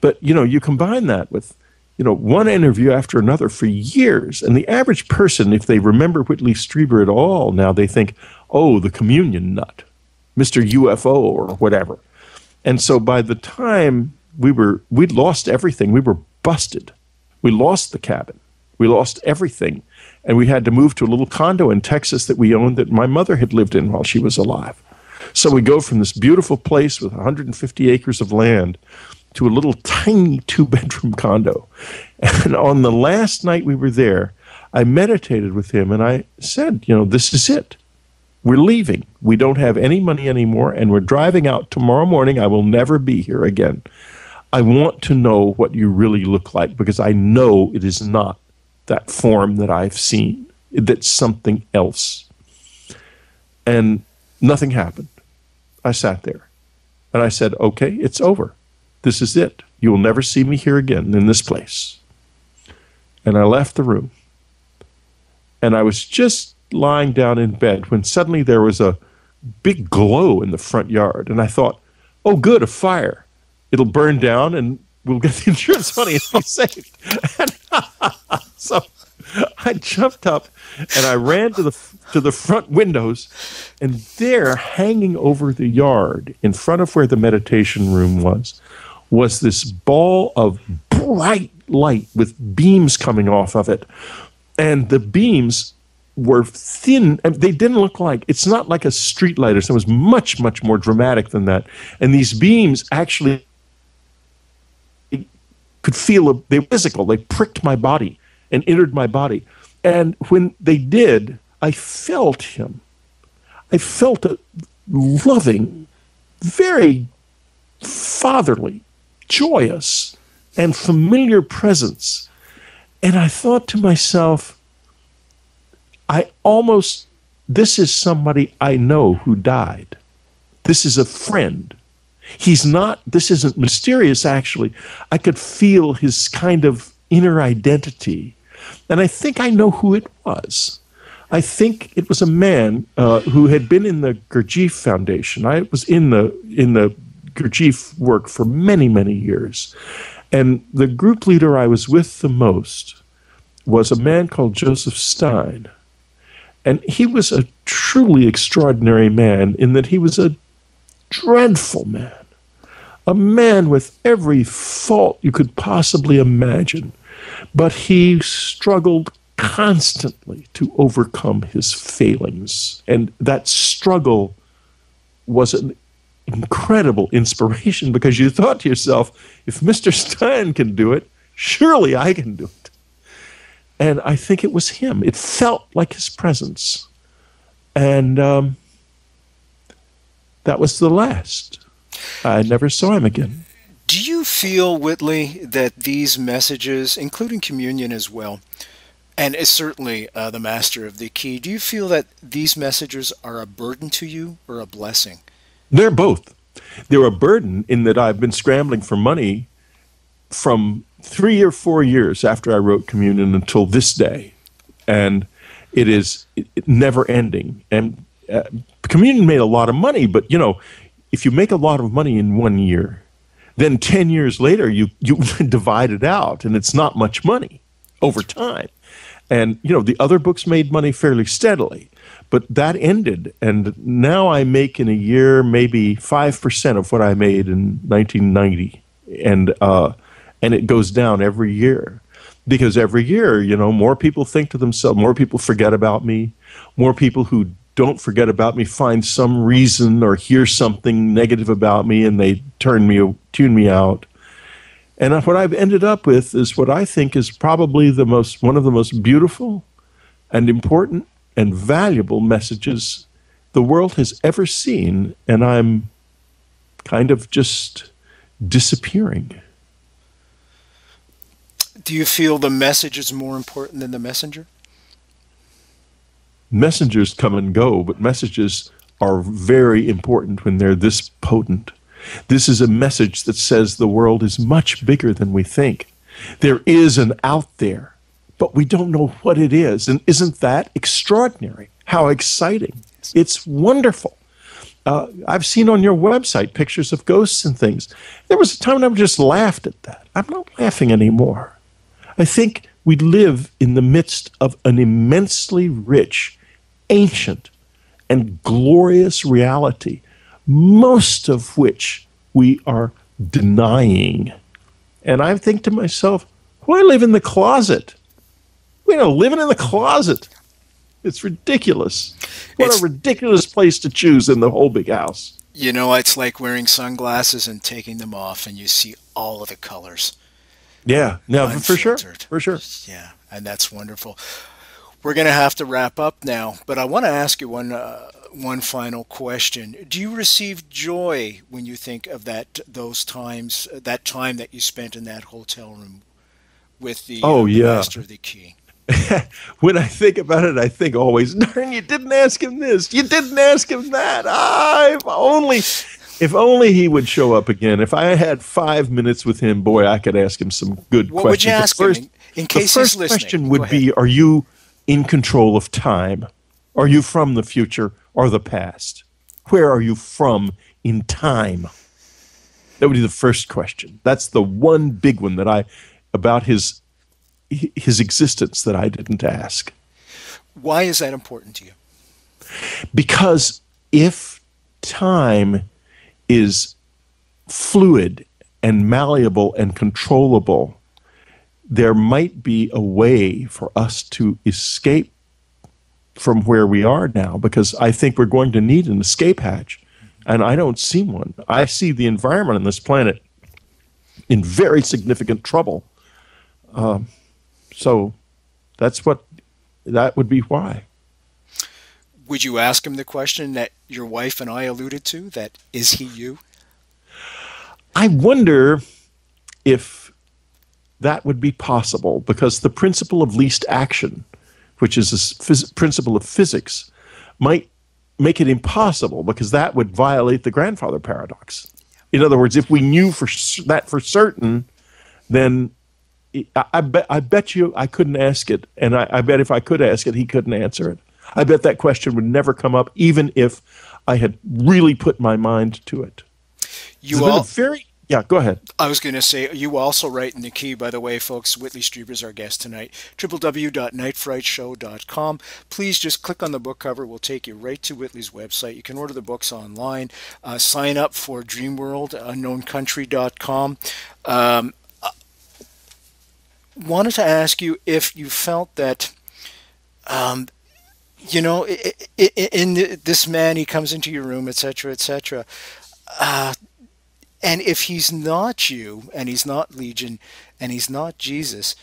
But, you combine that with, one interview after another for years, and the average person, if they remember Whitley Strieber at all now, they think, oh, the communion nut, Mr. UFO or whatever. And so by the time we'd lost everything, we were busted. We lost the cabin. We lost everything. And we had to move to a little condo in Texas that we owned that my mother had lived in while she was alive. So we go from this beautiful place with 150 acres of land to a little tiny 2-bedroom condo. And on the last night we were there, I meditated with him and I said, this is it. We're leaving. We don't have any money anymore, and we're driving out tomorrow morning. I will never be here again. I want to know what you really look like, because I know it is not that form that I've seen. That's something else. And nothing happened. I sat there and I said, okay, it's over. This is it. You will never see me here again in this place. And I left the room. And I was just lying down in bed when suddenly there was a big glow in the front yard. And I thought, oh, good, a fire. It'll burn down and we'll get the insurance money and be safe. And so I jumped up and I ran to the front windows, and there, hanging over the yard in front of where the meditation room was this ball of bright light with beams coming off of it. And the beams were thin, and they didn't look like, it's not like a street light or something. It was much, much more dramatic than that. And these beams actually could feel, they were physical. They pricked my body and entered my body. And when they did, I felt him. I felt a loving, very fatherly, joyous, and familiar presence. And I thought to myself, this is somebody I know who died. This is a friend. This isn't mysterious, actually. I could feel his kind of inner identity. And I think I know who it was. I think it was a man who had been in the Gurdjieff Foundation. I was in the Gurdjieff work for many, many years. And the group leader I was with the most was a man called Joseph Stein. And he was a truly extraordinary man in that he was a dreadful man. A man with every fault you could possibly imagine. But he struggled constantly to overcome his failings. And that struggle was an incredible inspiration, because you thought to yourself, if Mr. Stein can do it, surely I can do it. And I think it was him. It felt like his presence. And that was the last. I never saw him again.
Do you feel, Whitley, that these messages, including communion as well, and it's certainly the Master of the Key, do you feel that these messages are a burden to you or a blessing?
They're both. They're a burden in that I've been scrambling for money from 3 or 4 years after I wrote Communion until this day. And it is never ending. And Communion made a lot of money, but, if you make a lot of money in 1 year, Then 10 years later, you divide it out, and it's not much money over time. And, you know, the other books made money fairly steadily, but that ended. And now I make in a year maybe 5% of what I made in 1990. And it goes down every year. Because every year, you know, more people think to themselves, more people forget about me, more people who don't forget about me find some reason or hear something negative about me, and they tune me out. And what I've ended up with is what I think is probably one of the most beautiful and important and valuable messages the world has ever seen, and I'm kind of just disappearing.
Do you feel the message is more important than the messenger?
Messengers come and go, but messages are very important when they're this potent. This is a message that says the world is much bigger than we think. There is an out there, but we don't know what it is. And isn't that extraordinary? How exciting. It's wonderful. I've seen on your website pictures of ghosts and things. There was a time when I just laughed at that. I'm not laughing anymore. I think we live in the midst of an immensely rich, ancient, and glorious reality, most of which we are denying. And I think to myself, why live in the closet? We don't living in the closet. It's ridiculous. What a ridiculous place to choose in the whole big house.
You know, it's like wearing sunglasses and taking them off, and you see all of the colors.
Yeah, no, for sure.
Yeah, and that's wonderful. We're going to have to wrap up now, but I want to ask you one final question. Do you receive joy when you think of that time that you spent in that hotel room with the Master of the Key?
When I think about it, I think always, darn, you didn't ask him this. You didn't ask him that. If only he would show up again. If I had 5 minutes with him, boy, I could ask him some good questions.
What would you ask him in case he's listening?
The first question would be, are you in control of time? Are you from the future or the past? Where are you from in time? That would be the first question. That's the one big one about his existence that I didn't ask.
Why is that important to you?
Because if time is fluid and malleable and controllable, there might be a way for us to escape from where we are now, because I think we're going to need an escape hatch, and I don't see one. I see the environment on this planet in very significant trouble. So that would be why.
Would you ask him the question that your wife and I alluded to, that is he you?
I wonder if that would be possible, because the principle of least action, which is a principle of physics, might make it impossible, because that would violate the grandfather paradox. In other words, if we knew that for certain, then I bet you I couldn't ask it, and I bet if I could ask it, he couldn't answer it. I bet that question would never come up, even if I had really put my mind to it. Yeah, go ahead.
I was going to say, you also write in the key, by the way, folks. Whitley Strieber is our guest tonight. www.nightfrightshow.com. Please just click on the book cover. We'll take you right to Whitley's website. You can order the books online. Sign up for Dreamworld, unknowncountry.com. Wanted to ask you if you felt that, this man, he comes into your room, etc., etc., and if he's not you, and he's not Legion, and he's not Jesus,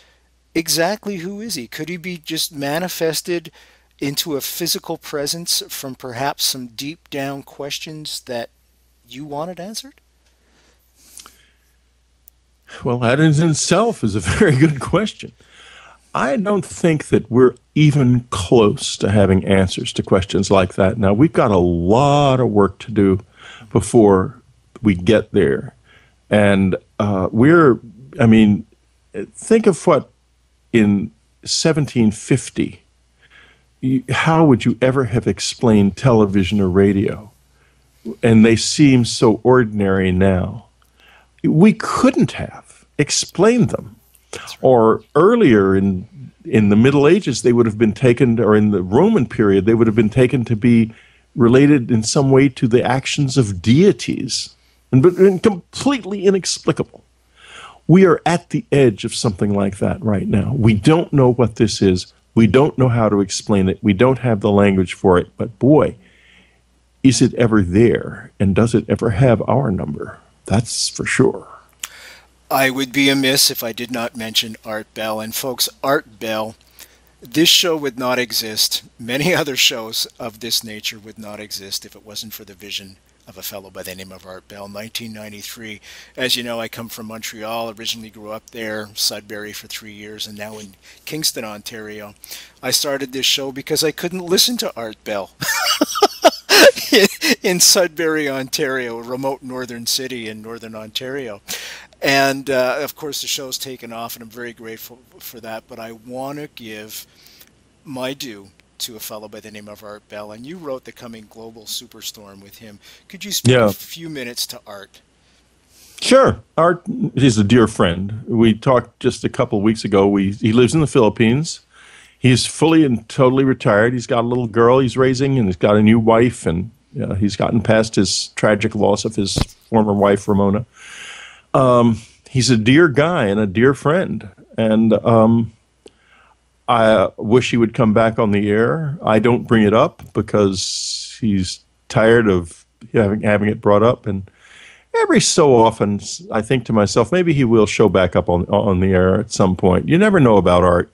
exactly who is he? Could he be just manifested into a physical presence from perhaps some deep down questions that you wanted answered?
Well, that in itself is a very good question. I don't think that we're even close to having answers to questions like that. Now, we've got a lot of work to do before we get there. And think of what in 1750, how would you ever have explained television or radio? And they seem so ordinary now. we couldn't have explained them. Right. Or earlier in the Middle Ages, they would have been taken, or in the Roman period, they would have been taken to be related in some way to the actions of deities, and completely inexplicable. We are at the edge of something like that right now. We don't know what this is. We don't know how to explain it. We don't have the language for it. But boy, is it ever there? And does it ever have our number? That's for sure.
I would be amiss if I did not mention Art Bell. And folks, Art Bell, this show would not exist. Many other shows of this nature would not exist if it wasn't for the vision of a fellow by the name of Art Bell. 1993. As you know, I come from Montreal, originally grew up there, Sudbury for 3 years, and now in Kingston, Ontario. I started this show because I couldn't listen to Art Bell in Sudbury, Ontario, a remote northern city in northern Ontario. And, of course, the show's taken off, and I'm very grateful for that. But I want to give my due to a fellow by the name of Art Bell. And you wrote The Coming Global Superstorm with him. Could you speak a few minutes to Art?
Sure. Art is a dear friend. We talked just a couple of weeks ago. He lives in the Philippines. He's fully and totally retired. He's got a little girl he's raising, and he's got a new wife, and he's gotten past his tragic loss of his former wife, Ramona. He's a dear guy and a dear friend, and I wish he would come back on the air. I don't bring it up because he's tired of having it brought up, and every so often I think to myself, maybe he will show back up on the air at some point. You never know about Art,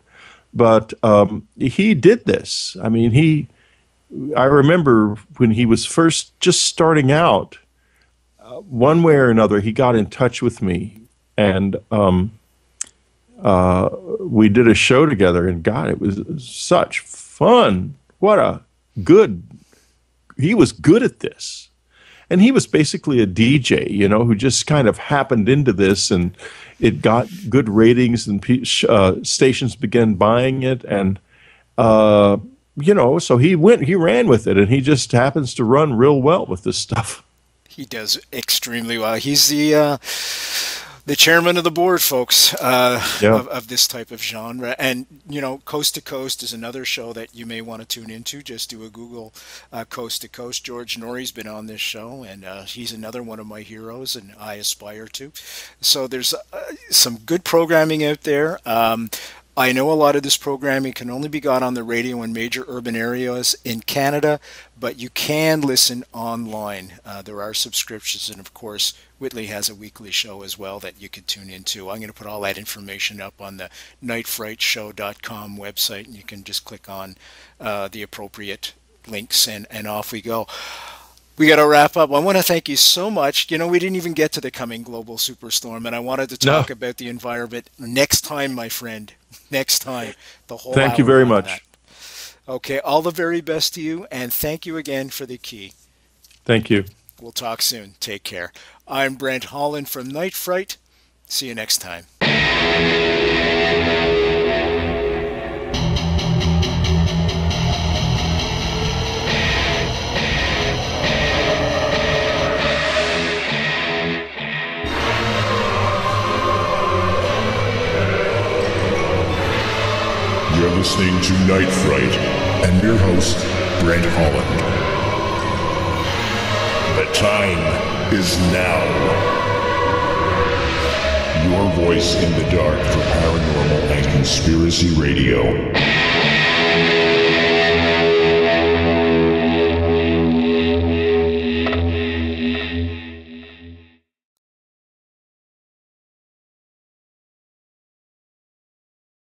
but he did this. I mean, I remember when he was first just starting out, one way or another, he got in touch with me, and we did a show together, and God, it was such fun. He was good at this. And he was basically a DJ, who just kind of happened into this, and it got good ratings, and stations began buying it, and so he ran with it, and he just happens to run real well with this stuff.
He does extremely well. He's the chairman of the board, folks, of this type of genre. And, Coast to Coast is another show that you may want to tune into. Just do a Google Coast to Coast. George Norrie's been on this show, and he's another one of my heroes, and I aspire to. So there's some good programming out there. I know a lot of this programming can only be got on the radio in major urban areas in Canada, but you can listen online. There are subscriptions, and of course, Whitley has a weekly show as well that you could tune into. I'm going to put all that information up on the nightfrightshow.com website, and you can just click on the appropriate links, and off we go. We got to wrap up. I want to thank you so much. We didn't even get to the coming global superstorm, and I wanted to talk about the environment next time, my friend. Next time.
Thank you very much.
Okay, all the very best to you, and thank you again for the key.
Thank you.
We'll talk soon. Take care. I'm Brent Holland from Night Fright. See you next time.
You're listening to Night Fright and your host, Brent Holland. The time is now. Your voice in the dark for paranormal and conspiracy radio.